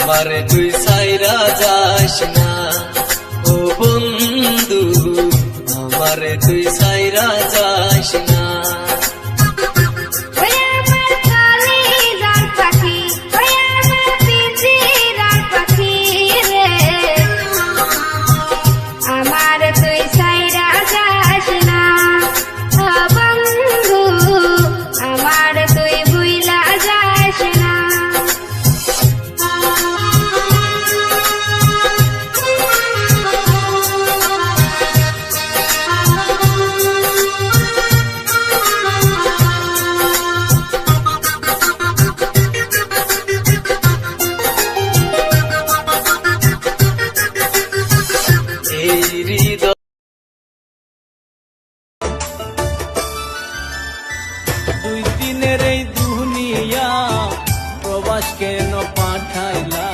আমারে তুই সাইরা যাস না ও বন্ধু, আমারে তুই সাইরা যাস না। দুই দিনের এই দুনিয়া প্রবাস কেন পাঠাইলা